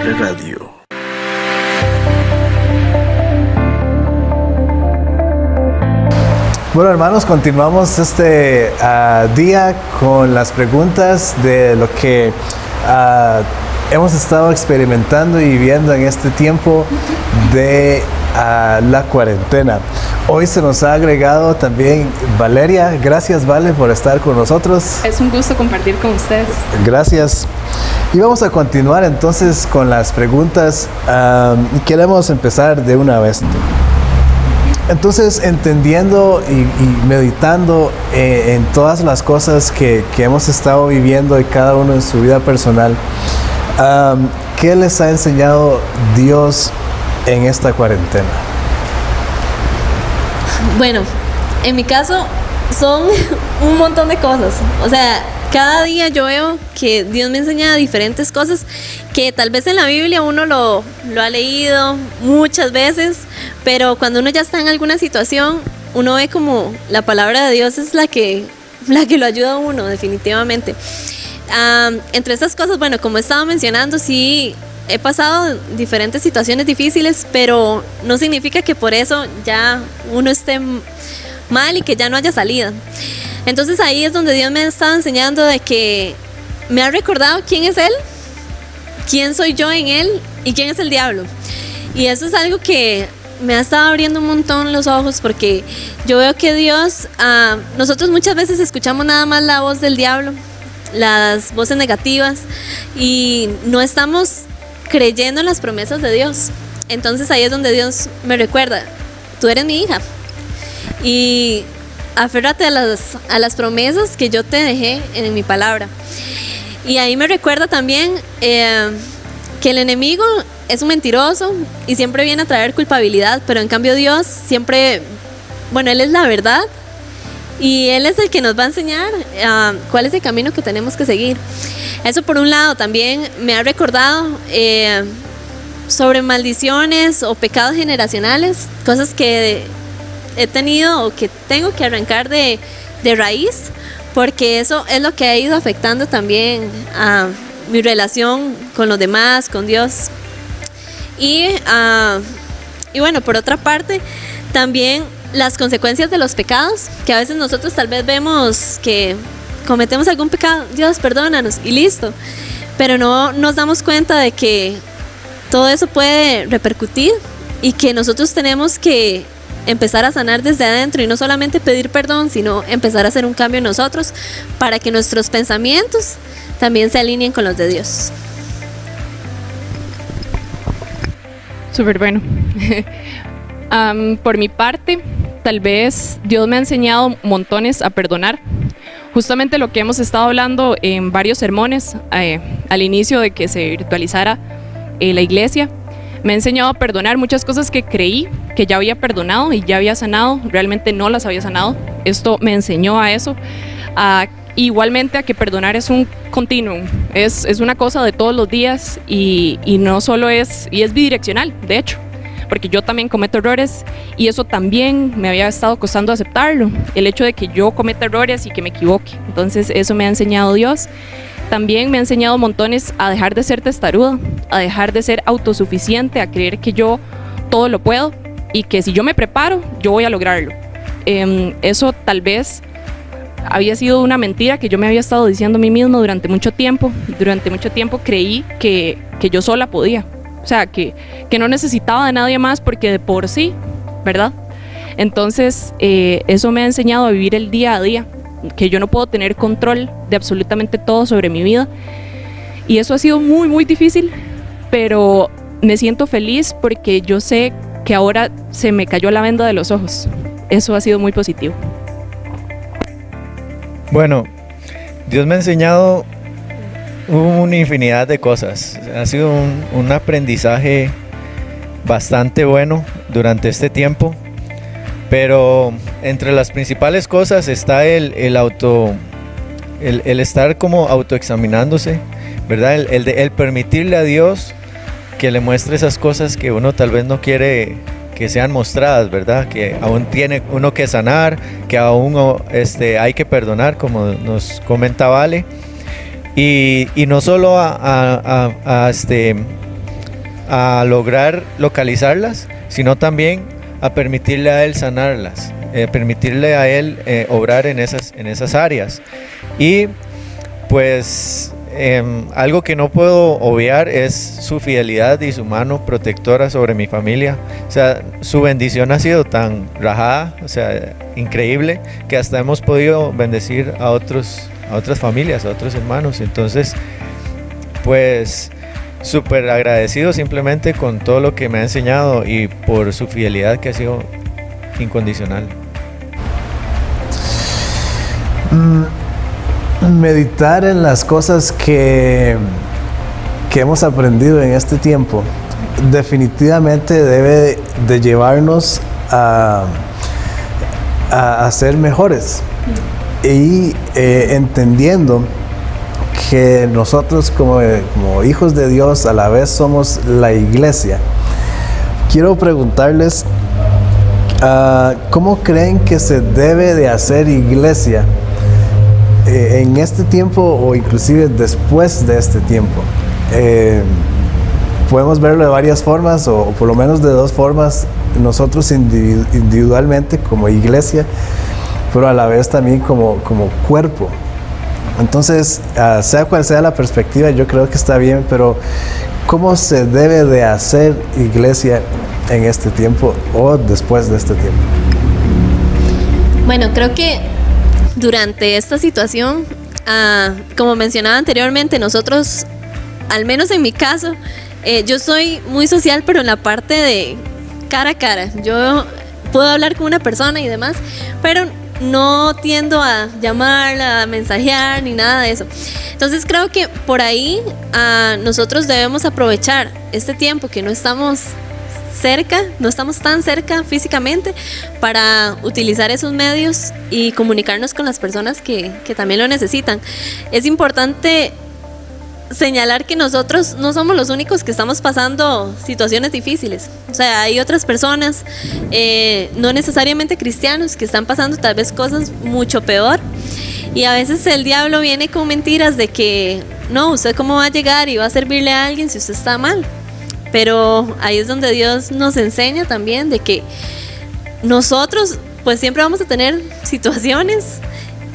Vale Radio. Bueno, hermanos, continuamos este día con las preguntas de lo que hemos estado experimentando y viviendo en este tiempo de la cuarentena. Hoy se nos ha agregado también Valeria. Gracias, Vale, por estar con nosotros. Es un gusto compartir con ustedes. Gracias. Y vamos a continuar entonces con las preguntas. Queremos empezar de una vez. Entonces, entendiendo y meditando en todas las cosas que hemos estado viviendo y cada uno en su vida personal, ¿qué les ha enseñado Dios en esta cuarentena? Bueno, en mi caso son un montón de cosas. O sea, cada día yo veo que Dios me enseña diferentes cosas que tal vez en la Biblia uno lo ha leído muchas veces, pero cuando uno ya está en alguna situación, uno ve como la palabra de Dios es la que lo ayuda a uno, definitivamente. Entre estas cosas, bueno, como he estado mencionando, sí he pasado diferentes situaciones difíciles, pero no significa que por eso ya uno esté mal y que ya no haya salida. Entonces ahí es donde Dios me ha estado enseñando de que me ha recordado quién es Él, quién soy yo en Él y quién es el diablo. Y eso es algo que me ha estado abriendo un montón los ojos, porque yo veo que Dios, nosotros muchas veces escuchamos nada más la voz del diablo, las voces negativas, y no estamos creyendo en las promesas de Dios. Entonces ahí es donde Dios me recuerda, tú eres mi hija y aférrate a las promesas que yo te dejé en mi palabra. Y ahí me recuerda también que el enemigo es un mentiroso y siempre viene a traer culpabilidad, pero en cambio Dios siempre, bueno, Él es la verdad y Él es el que nos va a enseñar cuál es el camino que tenemos que seguir. Eso por un lado. También me ha recordado sobre maldiciones o pecados generacionales, cosas que he tenido o que tengo que arrancar de raíz, porque eso es lo que ha ido afectando también a mi relación con los demás, con Dios. Y bueno, por otra parte, también las consecuencias de los pecados, que a veces nosotros tal vez vemos que cometemos algún pecado, Dios perdónanos y listo, pero no nos damos cuenta de que todo eso puede repercutir y que nosotros tenemos que empezar a sanar desde adentro y no solamente pedir perdón, sino empezar a hacer un cambio en nosotros para que nuestros pensamientos también se alineen con los de Dios. Súper bueno. Por mi parte, tal vez Dios me ha enseñado montones a perdonar. Justamente lo que hemos estado hablando en varios sermones al inicio de que se virtualizara la iglesia. Me ha enseñado a perdonar muchas cosas que creí que ya había perdonado y ya había sanado, realmente no las había sanado. Esto me enseñó a eso, igualmente a que perdonar es un continuum, es una cosa de todos los días y no solo es bidireccional, de hecho, porque yo también cometo errores y eso también me había estado costando aceptarlo, el hecho de que yo cometa errores y que me equivoque. Entonces eso me ha enseñado Dios. También me ha enseñado montones a dejar de ser testaruda, a dejar de ser autosuficiente, a creer que yo todo lo puedo y que si yo me preparo, yo voy a lograrlo. Eso tal vez había sido una mentira que yo me había estado diciendo a mí mismo durante mucho tiempo. Durante mucho tiempo creí que yo sola podía, o sea, que no necesitaba de nadie más porque de por sí, ¿verdad? Entonces eso me ha enseñado a vivir el día a día, que yo no puedo tener control de absolutamente todo sobre mi vida y eso ha sido muy muy difícil, pero me siento feliz porque yo sé que ahora se me cayó la venda de los ojos. Eso ha sido muy positivo. Bueno, Dios me ha enseñado una infinidad de cosas. Ha sido un aprendizaje bastante bueno durante este tiempo. Pero entre las principales cosas está el estar como autoexaminándose, ¿verdad? El permitirle a Dios que le muestre esas cosas que uno tal vez no quiere que sean mostradas, ¿verdad? Que aún tiene uno que sanar, que aún hay que perdonar, como nos comenta Vale. Y no solo a a lograr localizarlas, sino también a permitirle a Él sanarlas, permitirle a Él obrar en esas áreas. Y pues algo que no puedo obviar es su fidelidad y su mano protectora sobre mi familia. O sea, su bendición ha sido tan rajada, o sea, increíble, que hasta hemos podido bendecir a otras familias, a otros hermanos. Entonces, pues súper agradecido simplemente con todo lo que me ha enseñado y por su fidelidad que ha sido incondicional. Meditar en las cosas que hemos aprendido en este tiempo definitivamente debe de llevarnos a ser mejores y entendiendo que nosotros como hijos de Dios a la vez somos la iglesia. Quiero preguntarles ¿cómo creen que se debe de hacer iglesia en este tiempo o inclusive después de este tiempo? Podemos verlo de varias formas o por lo menos de dos formas, nosotros individualmente como iglesia, pero a la vez también como cuerpo. Entonces, sea cual sea la perspectiva, yo creo que está bien, pero ¿cómo se debe de hacer iglesia en este tiempo o después de este tiempo? Bueno, creo que durante esta situación, como mencionaba anteriormente, nosotros, al menos en mi caso, yo soy muy social, pero en la parte de cara a cara. Yo puedo hablar con una persona y demás, pero no tiendo a llamarla, a mensajear, ni nada de eso. Entonces creo que por ahí nosotros debemos aprovechar este tiempo que no estamos tan cerca físicamente, para utilizar esos medios y comunicarnos con las personas que también lo necesitan. Es importante señalar que nosotros no somos los únicos que estamos pasando situaciones difíciles. O sea, hay otras personas, no necesariamente cristianos, que están pasando tal vez cosas mucho peor. Y a veces el diablo viene con mentiras de que no, usted cómo va a llegar y va a servirle a alguien si usted está mal. Pero ahí es donde Dios nos enseña también de que nosotros pues siempre vamos a tener situaciones,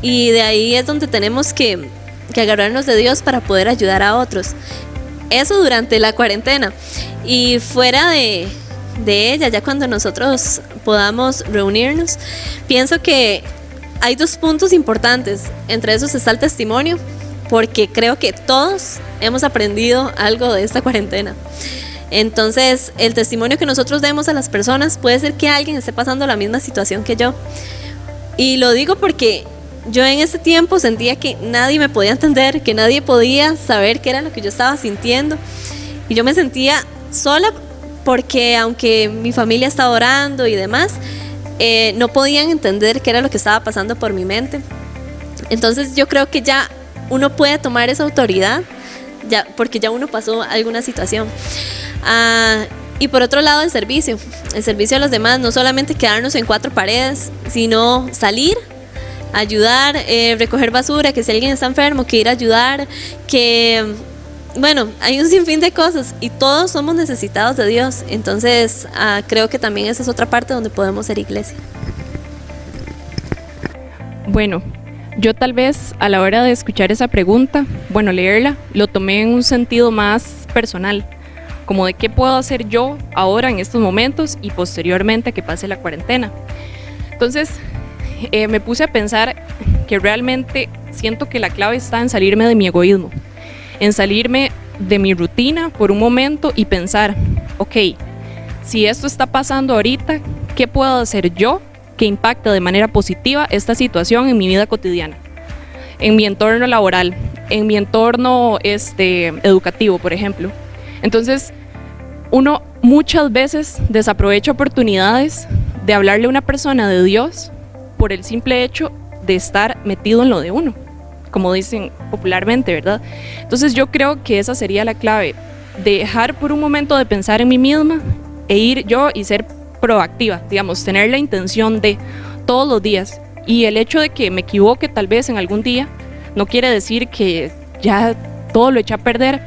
y de ahí es donde tenemos que agarrarnos de Dios para poder ayudar a otros. Eso durante la cuarentena. Y fuera de ella, ya cuando nosotros podamos reunirnos, pienso que hay dos puntos importantes. Entre esos está el testimonio, porque creo que todos hemos aprendido algo de esta cuarentena. Entonces, el testimonio que nosotros demos a las personas, puede ser que alguien esté pasando la misma situación que yo. Y lo digo porque yo en ese tiempo sentía que nadie me podía entender, que nadie podía saber qué era lo que yo estaba sintiendo. Y yo me sentía sola, porque aunque mi familia estaba orando y demás, no podían entender qué era lo que estaba pasando por mi mente. Entonces yo creo que ya uno puede tomar esa autoridad, porque ya uno pasó alguna situación. Y por otro lado, el servicio a los demás, no solamente quedarnos en cuatro paredes, sino salir, ayudar, recoger basura, que si alguien está enfermo, que ir a ayudar, que bueno, hay un sinfín de cosas y todos somos necesitados de Dios. Entonces creo que también esa es otra parte donde podemos ser iglesia. Bueno, yo tal vez a la hora de escuchar esa pregunta, bueno, leerla, lo tomé en un sentido más personal, como de qué puedo hacer yo ahora en estos momentos y posteriormente que pase la cuarentena. Entonces me puse a pensar que realmente siento que la clave está en salirme de mi egoísmo, en salirme de mi rutina por un momento y pensar, ok, si esto está pasando ahorita, ¿qué puedo hacer yo que impacte de manera positiva esta situación en mi vida cotidiana, en mi entorno laboral, en mi entorno educativo, por ejemplo? Entonces, uno muchas veces desaprovecha oportunidades de hablarle a una persona de Dios por el simple hecho de estar metido en lo de uno, como dicen popularmente, ¿verdad? Entonces yo creo que esa sería la clave, dejar por un momento de pensar en mí misma e ir yo y ser proactiva, digamos, tener la intención de todos los días. Y el hecho de que me equivoque tal vez en algún día no quiere decir que ya todo lo eché a perder,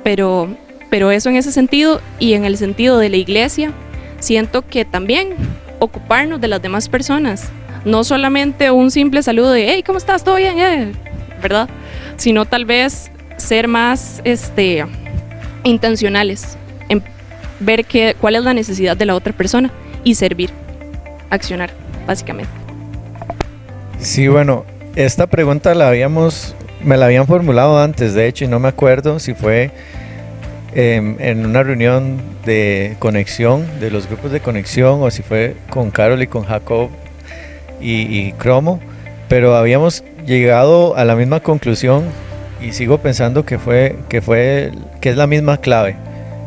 pero Pero eso en ese sentido, y en el sentido de la iglesia, siento que también ocuparnos de las demás personas, no solamente un simple saludo de hey, ¿cómo estás? ¿Todo bien? ¿Verdad? Sino tal vez ser más intencionales en ver cuál es la necesidad de la otra persona y servir, accionar, básicamente. Sí, bueno, esta pregunta me la habían formulado antes, de hecho, y no me acuerdo si fue en una reunión de conexión, de los grupos de conexión, o si fue con Carol y con Jacob y Cromo, pero habíamos llegado a la misma conclusión y sigo pensando que es la misma clave,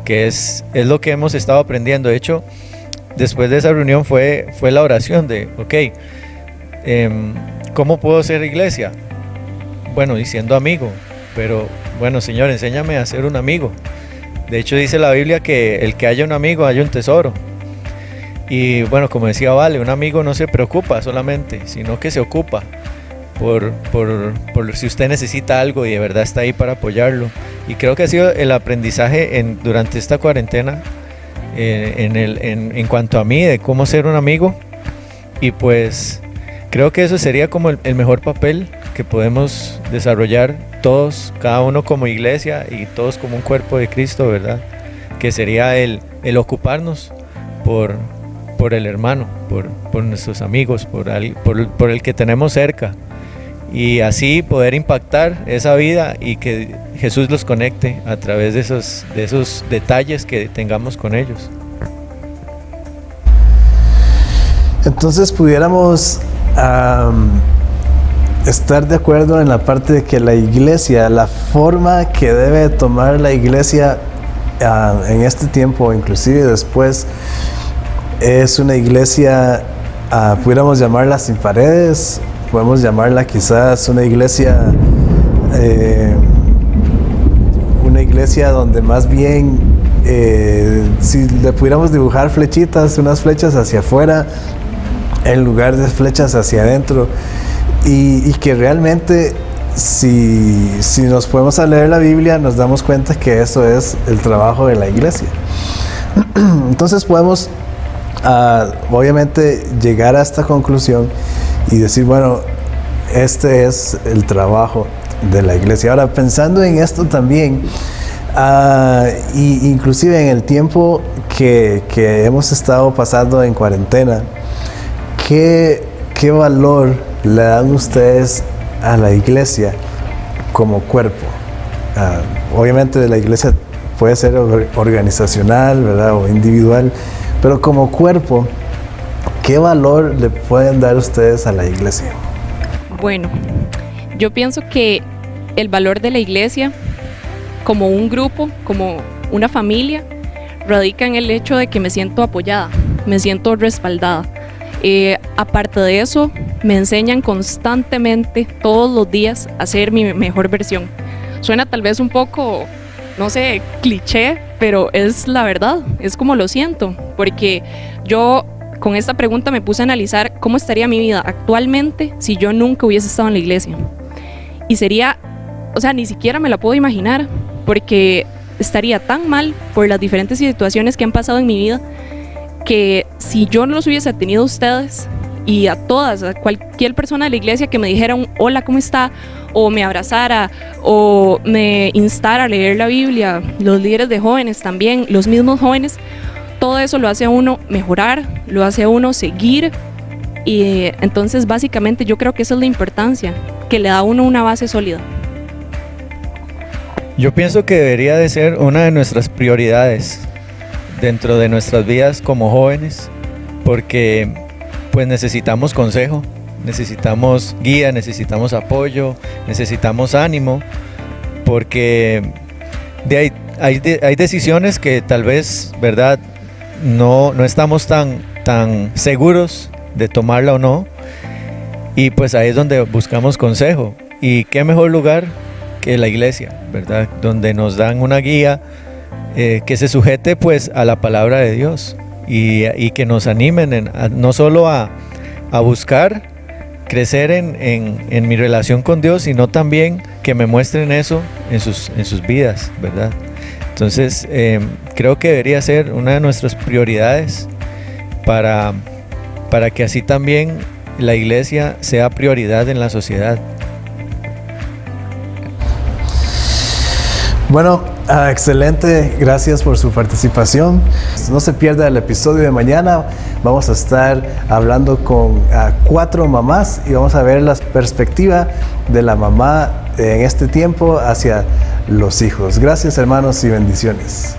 que es lo que hemos estado aprendiendo. De hecho, después de esa reunión fue la oración de, ¿cómo puedo ser iglesia? Bueno, y siendo amigo, pero bueno, Señor, enséñame a ser un amigo. De hecho, dice la Biblia que el que haya un amigo, haya un tesoro. Y bueno, como decía Vale, un amigo no se preocupa solamente, sino que se ocupa por si usted necesita algo y de verdad está ahí para apoyarlo. Y creo que ha sido el aprendizaje durante esta cuarentena en cuanto a mí, de cómo ser un amigo. Y pues creo que eso sería como el mejor papel que podemos desarrollar todos, cada uno como iglesia y todos como un cuerpo de Cristo, ¿verdad? Que sería el ocuparnos por el hermano, por nuestros amigos, por el que tenemos cerca, y así poder impactar esa vida y que Jesús los conecte a través de esos detalles que tengamos con ellos. Entonces pudiéramos estar de acuerdo en la parte de que la iglesia, la forma que debe tomar la iglesia en este tiempo, inclusive después, es una iglesia, pudiéramos llamarla sin paredes, podemos llamarla quizás una iglesia donde más bien, si le pudiéramos dibujar flechitas, unas flechas hacia afuera en lugar de flechas hacia adentro, y que realmente si nos podemos leer la Biblia nos damos cuenta que eso es el trabajo de la iglesia. Entonces podemos obviamente llegar a esta conclusión y decir, bueno, este es el trabajo de la iglesia. Ahora, pensando en esto también, y inclusive en el tiempo que hemos estado pasando en cuarentena, ¿qué valor le dan ustedes a la iglesia como cuerpo? Obviamente la iglesia puede ser organizacional, ¿verdad? O individual, pero como cuerpo, ¿qué valor le pueden dar ustedes a la iglesia? Bueno, yo pienso que el valor de la iglesia como un grupo, como una familia, radica en el hecho de que me siento apoyada, me siento respaldada. Aparte de eso, me enseñan constantemente, todos los días, a ser mi mejor versión. Suena tal vez un poco, no sé, cliché, pero es la verdad, es como lo siento, porque yo con esta pregunta me puse a analizar cómo estaría mi vida actualmente si yo nunca hubiese estado en la iglesia. Y sería, o sea, ni siquiera me la puedo imaginar, porque estaría tan mal por las diferentes situaciones que han pasado en mi vida, que si yo no los hubiese tenido a ustedes y a todas, a cualquier persona de la iglesia que me dijera un hola, ¿cómo está? O me abrazara, o me instara a leer la Biblia, los líderes de jóvenes también, los mismos jóvenes, todo eso lo hace a uno mejorar, lo hace a uno seguir, y entonces básicamente yo creo que esa es la importancia, que le da a uno una base sólida. Yo pienso que debería de ser una de nuestras prioridades dentro de nuestras vidas como jóvenes, porque pues necesitamos consejo, necesitamos guía, necesitamos apoyo, necesitamos ánimo, porque hay decisiones que tal vez, ¿verdad?, no estamos tan seguros de tomarla o no, y pues ahí es donde buscamos consejo. Y qué mejor lugar que la iglesia, ¿verdad?, donde nos dan una guía que se sujete pues a la palabra de Dios, y que nos animen no solo a buscar crecer en mi relación con Dios, sino también que me muestren eso en sus vidas, ¿verdad? Entonces, creo que debería ser una de nuestras prioridades para que así también la iglesia sea prioridad en la sociedad. Bueno, excelente, gracias por su participación. No se pierda el episodio de mañana, vamos a estar hablando con 4 mamás y vamos a ver la perspectiva de la mamá en este tiempo hacia los hijos. Gracias, hermanos, y bendiciones.